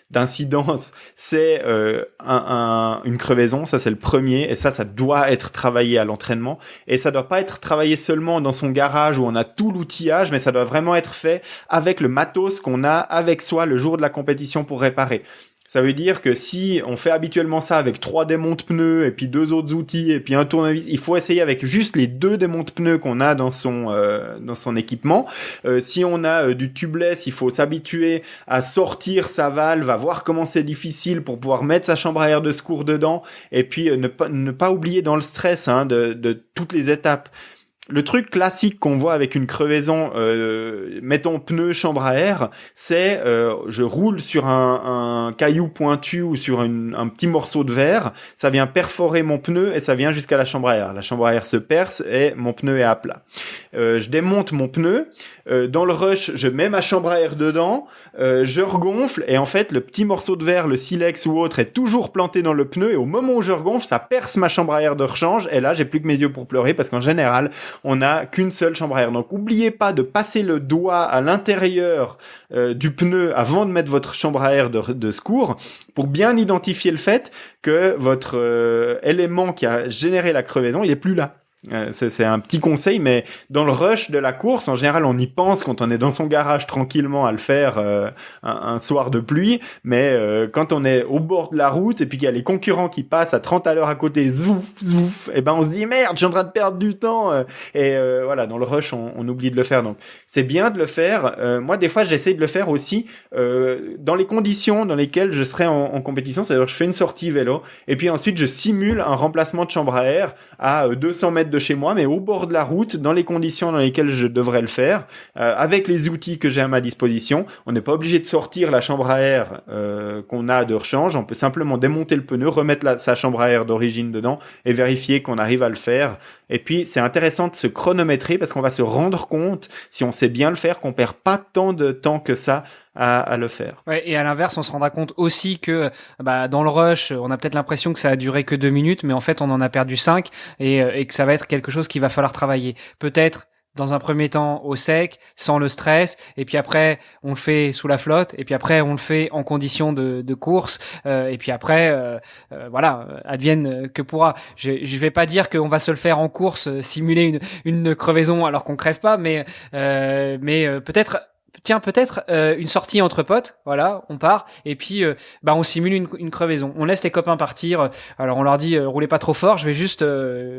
d'incidence, c'est une crevaison. Ça, c'est le premier, et ça doit être travaillé à l'entraînement, et ça doit pas être travaillé seulement dans son garage où on a tout l'outillage, mais ça doit vraiment être fait avec le matos qu'on a avec soi le jour de la compétition pour réparer. Ça veut dire que si on fait habituellement ça avec 3 démonte-pneus et puis 2 autres outils et puis un tournevis, il faut essayer avec juste les 2 démonte-pneus qu'on a dans son équipement. Si on a du tubeless, il faut s'habituer à sortir sa valve, à voir comment c'est difficile pour pouvoir mettre sa chambre à air de secours dedans, et puis ne pas oublier dans le stress de toutes les étapes le truc classique qu'on voit avec une crevaison, mettons pneu chambre à air, c'est je roule sur un caillou pointu ou sur un petit morceau de verre, ça vient perforer mon pneu et ça vient jusqu'à la chambre à air. La chambre à air se perce et mon pneu est à plat. Je démonte mon pneu, dans le rush, je mets ma chambre à air dedans, je regonfle et en fait le petit morceau de verre, le silex ou autre est toujours planté dans le pneu et au moment où je regonfle, ça perce ma chambre à air de rechange et là j'ai plus que mes yeux pour pleurer parce qu'en général on n'a qu'une seule chambre à air. Donc oubliez pas de passer le doigt à l'intérieur du pneu avant de mettre votre chambre à air de secours pour bien identifier le fait que votre élément qui a généré la crevaison, il est plus là. C'est un petit conseil, mais dans le rush de la course, en général, on y pense quand on est dans son garage tranquillement à le faire un soir de pluie, mais quand on est au bord de la route et puis qu'il y a les concurrents qui passent à 30 à l'heure à côté, zouf, zouf, et ben on se dit merde, je suis en train de perdre du temps. Voilà, dans le rush, on oublie de le faire. Donc c'est bien de le faire. Moi, des fois, j'essaie de le faire aussi dans les conditions dans lesquelles je serai en compétition, c'est-à-dire que je fais une sortie vélo et puis ensuite je simule un remplacement de chambre à air à 200 mètres de chez moi, mais au bord de la route, dans les conditions dans lesquelles je devrais le faire, avec les outils que j'ai à ma disposition. On n'est pas obligé de sortir la chambre à air qu'on a de rechange. On peut simplement démonter le pneu, remettre sa chambre à air d'origine dedans et vérifier qu'on arrive à le faire. Et puis, c'est intéressant de se chronométrer parce qu'on va se rendre compte, si on sait bien le faire, qu'on perd pas tant de temps que ça à le faire. Ouais, et à l'inverse, on se rendra compte aussi que dans le rush, on a peut-être l'impression que ça a duré que 2 minutes, mais en fait, on en a perdu 5 et que ça va être quelque chose qu'il va falloir travailler. Peut-être dans un premier temps au sec, sans le stress, et puis après on le fait sous la flotte, et puis après on le fait en conditions de course, et puis après voilà, advienne que pourra. Je vais pas dire qu'on va se le faire en course, simuler une crevaison alors qu'on crève pas, mais peut-être. Tiens, peut-être une sortie entre potes, voilà, on part et puis on simule une crevaison. On laisse les copains partir. Alors on leur dit roulez pas trop fort, je vais juste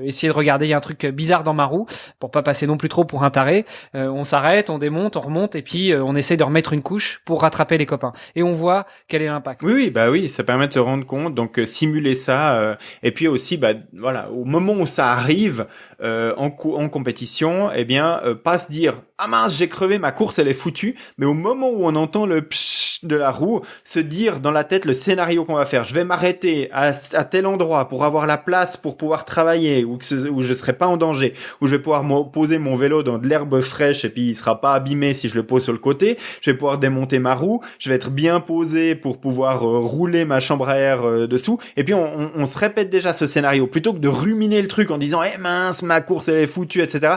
essayer de regarder, il y a un truc bizarre dans ma roue pour pas passer non plus trop pour un taré. On s'arrête, on démonte, on remonte et puis on essaie de remettre une couche pour rattraper les copains et on voit quel est l'impact. Oui, ça permet de se rendre compte, donc simuler ça et puis aussi voilà, au moment où ça arrive en compétition, eh bien pas se dire ah mince, j'ai crevé, ma course elle est foutue, mais au moment où on entend le psh de la roue, se dire dans la tête le scénario qu'on va faire. Je vais m'arrêter à tel endroit pour avoir la place pour pouvoir travailler, où je serai pas en danger, où je vais pouvoir poser mon vélo dans de l'herbe fraîche et puis il sera pas abîmé si je le pose sur le côté. Je vais pouvoir démonter ma roue, je vais être bien posé pour pouvoir rouler ma chambre à air dessous. Et puis on se répète déjà ce scénario plutôt que de ruminer le truc en disant mince, ma course elle est foutue, etc.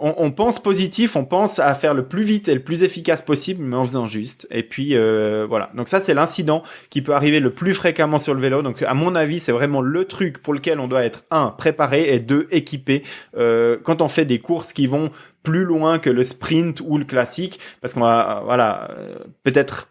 On pense positif, on pense à faire le plus vite et le plus efficace possible, mais en faisant juste. Et puis voilà. Donc ça, c'est l'incident qui peut arriver le plus fréquemment sur le vélo. Donc à mon avis, c'est vraiment le truc pour lequel on doit être préparé et 2 équipé quand on fait des courses qui vont plus loin que le sprint ou le classique, parce qu'on va peut-être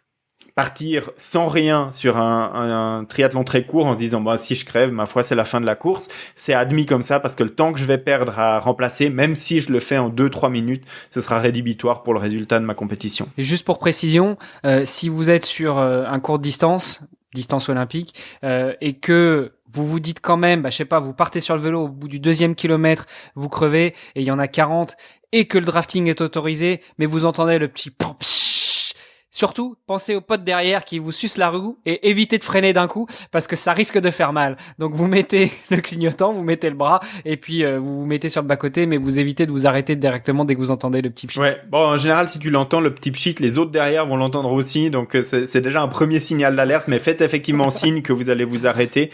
partir sans rien sur un triathlon très court en se disant si je crève, ma foi c'est la fin de la course. C'est admis comme ça parce que le temps que je vais perdre à remplacer, même si je le fais en 2-3 minutes, ce sera rédhibitoire pour le résultat de ma compétition. Et juste pour précision, si vous êtes sur un court distance olympique, et que vous vous dites quand même, je sais pas, vous partez sur le vélo au bout du 2e kilomètre, vous crevez et il y en a 40 et que le drafting est autorisé, mais vous entendez le petit surtout, pensez aux potes derrière qui vous sucent la roue et évitez de freiner d'un coup parce que ça risque de faire mal. Donc vous mettez le clignotant, vous mettez le bras et puis vous vous mettez sur le bas-côté, mais vous évitez de vous arrêter directement dès que vous entendez le petit pchit. Ouais, en général, si tu l'entends, le petit pchit, les autres derrière vont l'entendre aussi, donc c'est déjà un premier signal d'alerte, mais faites effectivement signe que vous allez vous arrêter.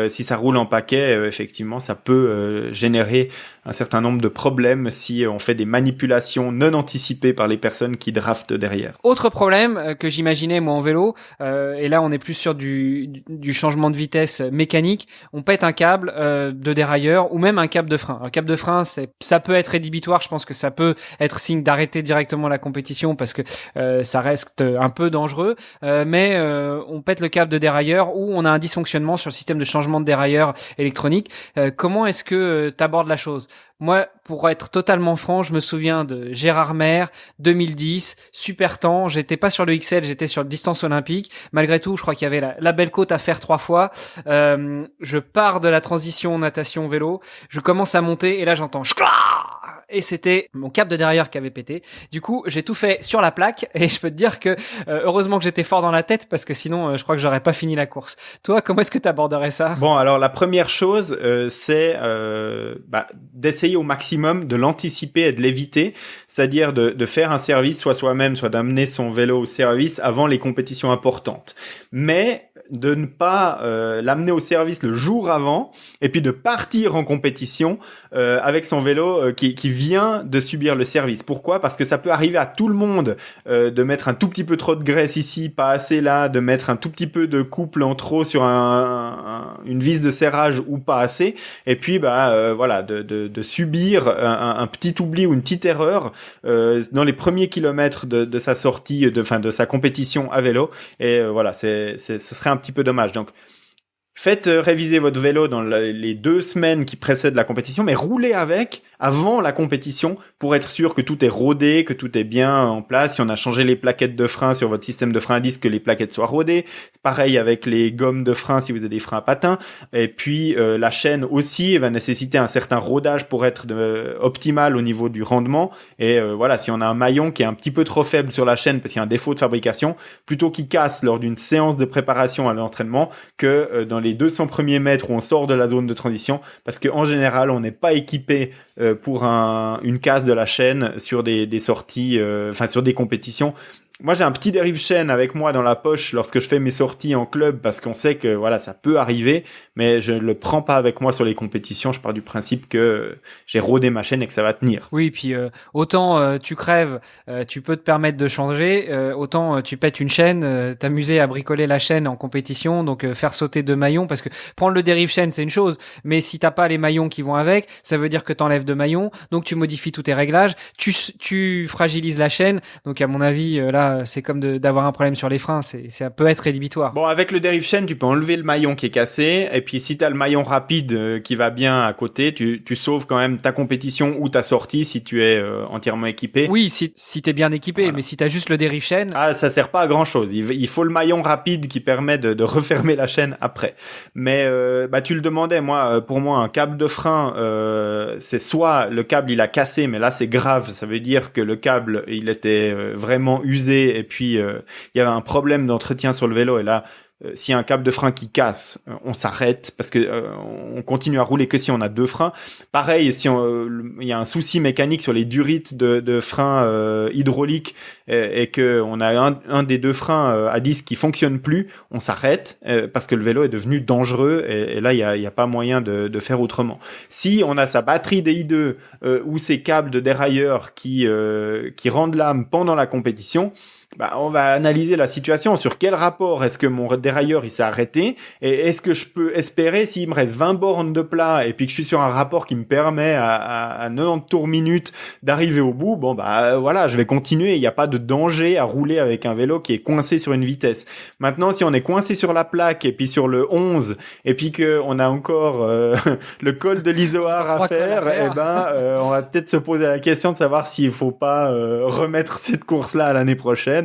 Si ça roule en paquet, effectivement, ça peut générer un certain nombre de problèmes si on fait des manipulations non anticipées par les personnes qui draftent derrière. Autre problème que j'imaginais moi en vélo, et là on est plus sur du changement de vitesse mécanique, on pète un câble de dérailleur ou même un câble de frein. Un câble de frein, ça peut être rédhibitoire, je pense que ça peut être signe d'arrêter directement la compétition parce que ça reste un peu dangereux, mais on pète le câble de dérailleur ou on a un dysfonctionnement sur le système de changement de dérailleur électronique. Comment est-ce que tu abordes la chose ? Moi, pour être totalement franc, je me souviens de Gérard Maire, 2010, super temps. J'étais pas sur le XL, j'étais sur le distance olympique. Malgré tout, je crois qu'il y avait la belle côte à faire 3 fois. Je pars de la transition natation-vélo. Je commence à monter et là, j'entends et c'était mon câble de dérailleur qui avait pété. Du coup, j'ai tout fait sur la plaque et je peux te dire que heureusement que j'étais fort dans la tête parce que sinon, je crois que j'aurais pas fini la course. Toi, comment est-ce que tu aborderais ça? Bon, alors la première chose, c'est d'essayer au maximum de l'anticiper et de l'éviter, c'est-à-dire de faire un service, soit soi-même, soit d'amener son vélo au service avant les compétitions importantes. Mais de ne pas l'amener au service le jour avant et puis de partir en compétition avec son vélo qui vient de subir le service. Pourquoi ? Parce que ça peut arriver à tout le monde de mettre un tout petit peu trop de graisse ici, pas assez là, de mettre un tout petit peu de couple en trop sur une vis de serrage ou pas assez, et puis voilà, de subir un petit oubli ou une petite erreur dans les premiers kilomètres de sa sortie, de sa compétition à vélo, et voilà, ce serait un petit peu dommage. Donc faites réviser votre vélo dans les 2 semaines qui précèdent la compétition, mais roulez avec avant la compétition pour être sûr que tout est rodé, que tout est bien en place. Si on a changé les plaquettes de frein sur votre système de frein à disque, que les plaquettes soient rodées. C'est pareil avec les gommes de frein si vous avez des freins à patins. Et puis la chaîne aussi va nécessiter un certain rodage pour être optimal au niveau du rendement. Et voilà, si on a un maillon qui est un petit peu trop faible sur la chaîne parce qu'il y a un défaut de fabrication, plutôt qu'il casse lors d'une séance de préparation à l'entraînement que dans les 200 premiers mètres où on sort de la zone de transition, parce qu'en général on n'est pas équipé pour une casse de la chaîne sur des sorties, sur des compétitions. Moi, j'ai un petit dérive chaîne avec moi dans la poche lorsque je fais mes sorties en club parce qu'on sait que voilà, ça peut arriver, mais je ne le prends pas avec moi sur les compétitions. Je pars du principe que j'ai rodé ma chaîne et que ça va tenir. Oui, puis autant tu crèves, tu peux te permettre de changer, autant tu pètes une chaîne, t'amuser à bricoler la chaîne en compétition, donc faire sauter 2 maillons, parce que prendre le dérive chaîne c'est une chose, mais si t'as pas les maillons qui vont avec, ça veut dire que t'enlèves 2 maillons, donc tu modifies tous tes réglages, tu fragilises la chaîne, donc à mon avis là c'est comme d'avoir un problème sur les freins, ça peut être rédhibitoire. Bon, avec le dérive chaîne, tu peux enlever le maillon qui est cassé, et puis si t'as le maillon rapide qui va bien à côté, tu sauves quand même ta compétition ou ta sortie si tu es entièrement équipé. Oui, si t'es bien équipé, voilà. Mais si t'as juste le dérive chaîne... Ah, ça sert pas à grand chose. Il faut le maillon rapide qui permet de refermer la chaîne après. Mais tu le demandais, pour moi, un câble de frein, c'est soit le câble il a cassé, mais là c'est grave, ça veut dire que le câble il était vraiment usé, et puis il y avait un problème d'entretien sur le vélo, et là s'il y a un câble de frein qui casse, on s'arrête parce que on continue à rouler que si on a 2 freins. Pareil, si il y a un souci mécanique sur les durites de freins hydrauliques et que on a un des 2 freins à disque qui fonctionne plus, on s'arrête parce que le vélo est devenu dangereux, et là il y a pas moyen de faire autrement. Si on a sa batterie DI2 ou ses câbles de dérailleur qui rendent l'âme pendant la compétition, on va analyser la situation. Sur quel rapport est-ce que mon dérailleur il s'est arrêté, et est-ce que je peux espérer, s'il me reste 20 bornes de plat et puis que je suis sur un rapport qui me permet à 90 tours minutes d'arriver au bout, voilà, je vais continuer. Il n'y a pas de danger à rouler avec un vélo qui est coincé sur une vitesse. Maintenant, si on est coincé sur la plaque et puis sur le 11 et puis que on a encore le col de l'isoar à faire, on va peut-être se poser la question de savoir s'il faut pas remettre cette course-là à l'année prochaine.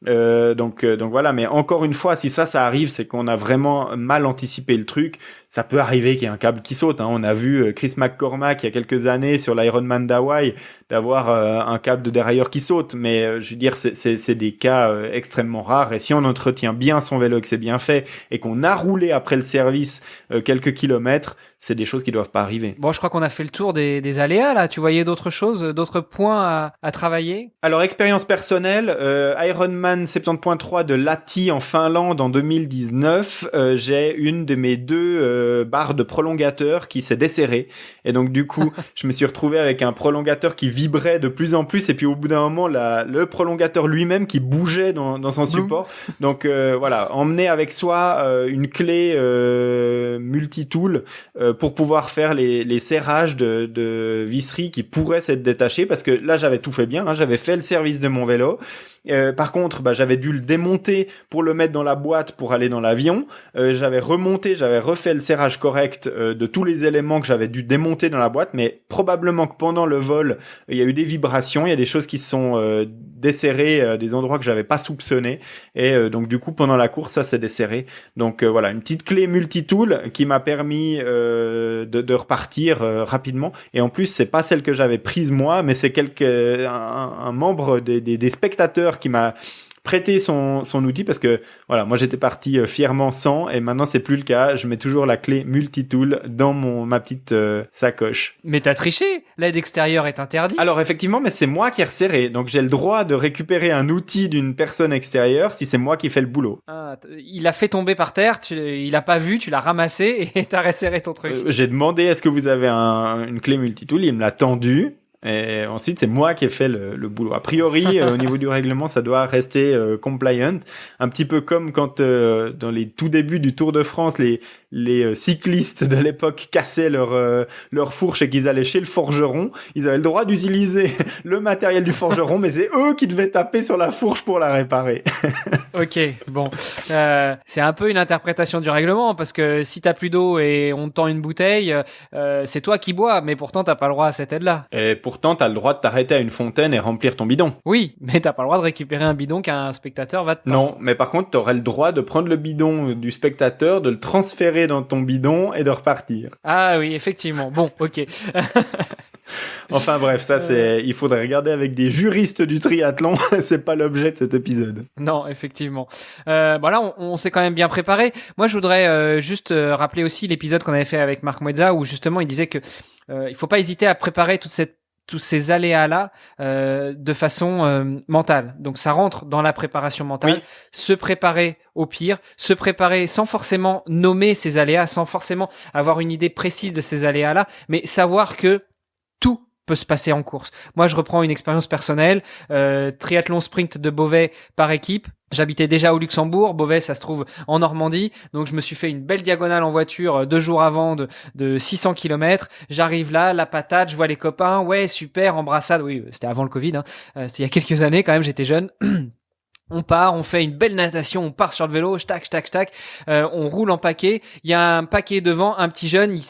Donc voilà, mais encore une fois, si ça arrive, c'est qu'on a vraiment mal anticipé le truc. Ça peut arriver qu'il y ait un câble qui saute, hein. On a vu Chris McCormack il y a quelques années sur l'Ironman d'Hawaï d'avoir un câble de dérailleur qui saute, mais je veux dire c'est des cas extrêmement rares, et si on entretient bien son vélo et que c'est bien fait et qu'on a roulé après le service quelques kilomètres, c'est des choses qui doivent pas arriver. Bon, je crois qu'on a fait le tour des aléas là. Tu voyais d'autres choses, d'autres points à travailler? Alors, expérience personnelle, Ironman 70.3 de Lahti en Finlande en 2019, j'ai une de mes 2 barres de prolongateur qui s'est desserrée, et donc du coup je me suis retrouvé avec un prolongateur qui vibrait de plus en plus, et puis au bout d'un moment le prolongateur lui-même qui bougeait dans son support. Donc voilà, emmener avec soi une clé multi-tool pour pouvoir faire les serrages de visserie qui pourraient s'être détachés, parce que là j'avais tout fait bien, hein, j'avais fait le service de mon vélo, Par contre, j'avais dû le démonter pour le mettre dans la boîte pour aller dans l'avion. J'avais refait le serrage correct de tous les éléments que j'avais dû démonter dans la boîte, mais probablement que pendant le vol, il y a eu des vibrations, il y a des choses qui se sont desserrées, des endroits que j'avais pas soupçonnés, et donc du coup pendant la course ça s'est desserré. Donc voilà, une petite clé multitool qui m'a permis de repartir rapidement. Et en plus, c'est pas celle que j'avais prise moi, mais c'est un membre des spectateurs qui m'a prêté son outil, parce que voilà, moi j'étais parti fièrement sans, et maintenant c'est plus le cas. Je mets toujours la clé multitool dans ma petite sacoche. Mais t'as triché, l'aide extérieure est interdite. Alors effectivement, mais c'est moi qui ai resserré, donc j'ai le droit de récupérer un outil d'une personne extérieure si c'est moi qui fais le boulot. Il a fait tomber par terre, il a pas vu, tu l'as ramassé et t'as resserré ton truc. J'ai demandé est-ce que vous avez une clé multitool, il me l'a tendu. Et ensuite, c'est moi qui ai fait le boulot. A priori, au niveau du règlement, ça doit rester compliant. Un petit peu comme quand, dans les tout débuts du Tour de France, les cyclistes de l'époque cassaient leur fourche et qu'ils allaient chez le forgeron. Ils avaient le droit d'utiliser le matériel du forgeron, mais c'est eux qui devaient taper sur la fourche pour la réparer. Ok, bon. C'est un peu une interprétation du règlement, parce que si t'as plus d'eau et on te tend une bouteille, c'est toi qui bois, mais pourtant t'as pas le droit à cette aide-là. Et pourtant, t'as le droit de t'arrêter à une fontaine et remplir ton bidon. Oui, mais t'as pas le droit de récupérer un bidon qu'un spectateur va te tendre. Non, mais par contre, t'aurais le droit de prendre le bidon du spectateur, de le transférer dans ton bidon et de repartir. Ah oui, effectivement. Bon, ok. Enfin bref, ça il faudrait regarder avec des juristes du triathlon, c'est pas l'objet de cet épisode. Non, effectivement. Là, on s'est quand même bien préparé. Moi, je voudrais juste rappeler aussi l'épisode qu'on avait fait avec Marc Moezza, où justement il disait que il faut pas hésiter à préparer tous ces aléas-là de façon mentale. Donc ça rentre dans la préparation mentale. Oui. Se préparer au pire, se préparer sans forcément nommer ces aléas, sans forcément avoir une idée précise de ces aléas-là, mais savoir que tout peut se passer en course. Moi, je reprends une expérience personnelle, triathlon sprint de Beauvais par équipe. J'habitais déjà au Luxembourg, Beauvais ça se trouve en Normandie, donc je me suis fait une belle diagonale en voiture 2 jours avant de 600 km. J'arrive là, la patate, je vois les copains, ouais super, embrassade, oui c'était avant le Covid, c'était il y a quelques années quand même, j'étais jeune. On part, on fait une belle natation, on part sur le vélo, tac, on roule en paquet, il y a un paquet devant, un petit jeune, il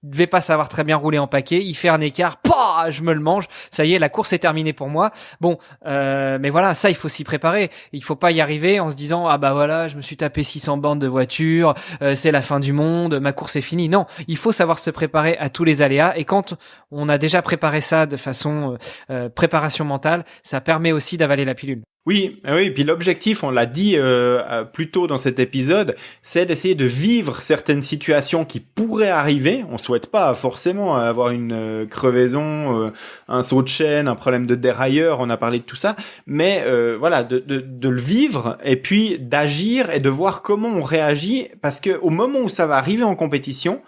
devait pas savoir très bien rouler en paquet, il fait un écart, je me le mange, ça y est, la course est terminée pour moi. Bon, mais voilà, ça il faut s'y préparer. Il faut pas y arriver en se disant voilà, je me suis tapé 600 bornes de voiture, c'est la fin du monde, ma course est finie. Non, il faut savoir se préparer à tous les aléas, et quand on a déjà préparé ça de façon préparation mentale, ça permet aussi d'avaler la pilule. Oui, puis l'objectif, on l'a dit plus tôt dans cet épisode, c'est d'essayer de vivre certaines situations qui pourraient arriver. On souhaite pas forcément avoir une crevaison, un saut de chaîne, un problème de dérailleur, on a parlé de tout ça, mais voilà, de le vivre et puis d'agir et de voir comment on réagit, parce que au moment où ça va arriver en compétition,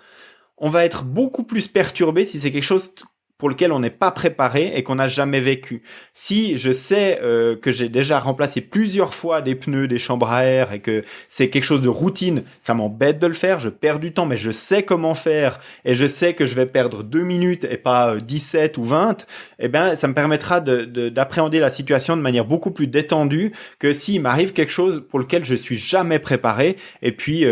on va être beaucoup plus perturbé si c'est quelque chose pour lequel on n'est pas préparé et qu'on n'a jamais vécu. Si je sais que j'ai déjà remplacé plusieurs fois des pneus, des chambres à air, et que c'est quelque chose de routine, ça m'embête de le faire, je perds du temps, mais je sais comment faire, et je sais que je vais perdre 2 minutes et pas 17 ou 20, eh ben ça me permettra d'appréhender la situation de manière beaucoup plus détendue que s'il m'arrive quelque chose pour lequel je suis jamais préparé, et puis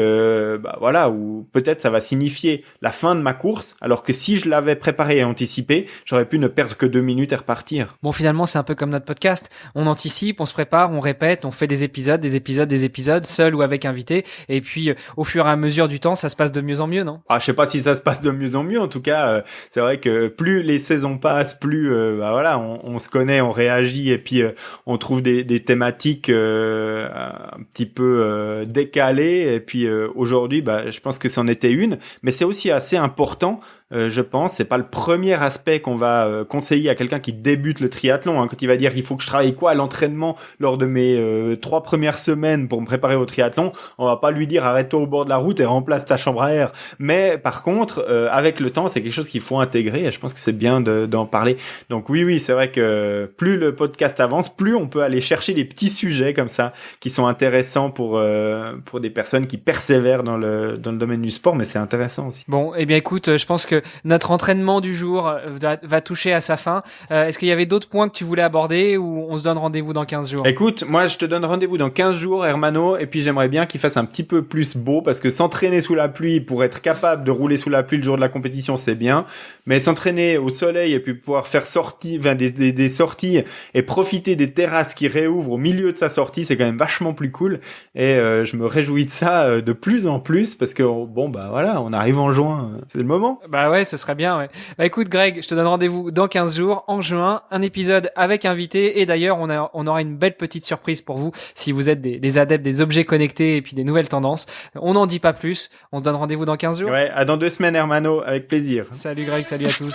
voilà, ou peut-être ça va signifier la fin de ma course, alors que si je l'avais préparé et anticipé, j'aurais pu ne perdre que 2 minutes et repartir. Bon, finalement, c'est un peu comme notre podcast. On anticipe, on se prépare, on répète, on fait des épisodes, seul ou avec invité. Et puis, au fur et à mesure du temps, ça se passe de mieux en mieux, non? Je sais pas si ça se passe de mieux en mieux. En tout cas, c'est vrai que plus les saisons passent, plus voilà, on se connaît, on réagit, et puis on trouve des thématiques un petit peu décalées. Et puis aujourd'hui, je pense que c'en était une, mais c'est aussi assez important. Je pense, c'est pas le premier aspect qu'on va conseiller à quelqu'un qui débute le triathlon, quand il va dire il faut que je travaille quoi à l'entraînement lors de mes 3 premières semaines pour me préparer au triathlon. On va pas lui dire arrête-toi au bord de la route et remplace ta chambre à air. Mais par contre, avec le temps, c'est quelque chose qu'il faut intégrer, et je pense que c'est bien d'en parler. Donc oui, c'est vrai que plus le podcast avance, plus on peut aller chercher des petits sujets comme ça qui sont intéressants pour des personnes qui persévèrent dans le domaine du sport, mais c'est intéressant aussi. Bon, eh bien écoute, je pense que notre entraînement du jour va toucher à sa fin. Est-ce qu'il y avait d'autres points que tu voulais aborder ou on se donne rendez-vous dans 15 jours? Écoute, moi je te donne rendez-vous dans 15 jours, Hermano, et puis j'aimerais bien qu'il fasse un petit peu plus beau, parce que s'entraîner sous la pluie pour être capable de rouler sous la pluie le jour de la compétition, c'est bien, mais s'entraîner au soleil et puis pouvoir faire des sorties et profiter des terrasses qui réouvrent au milieu de sa sortie, c'est quand même vachement plus cool, et je me réjouis de ça de plus en plus, parce que bon bah voilà, on arrive en juin, c'est le moment. Bah ouais, ce serait bien, ouais. Bah écoute Greg, je te donne rendez-vous dans 15 jours, en juin, un épisode avec invité, et d'ailleurs on aura une belle petite surprise pour vous si vous êtes des adeptes des objets connectés et puis des nouvelles tendances. On n'en dit pas plus, on se donne rendez-vous dans 15 jours. Ouais, à dans 2 semaines, Hermano, avec plaisir. Salut Greg, salut à tous.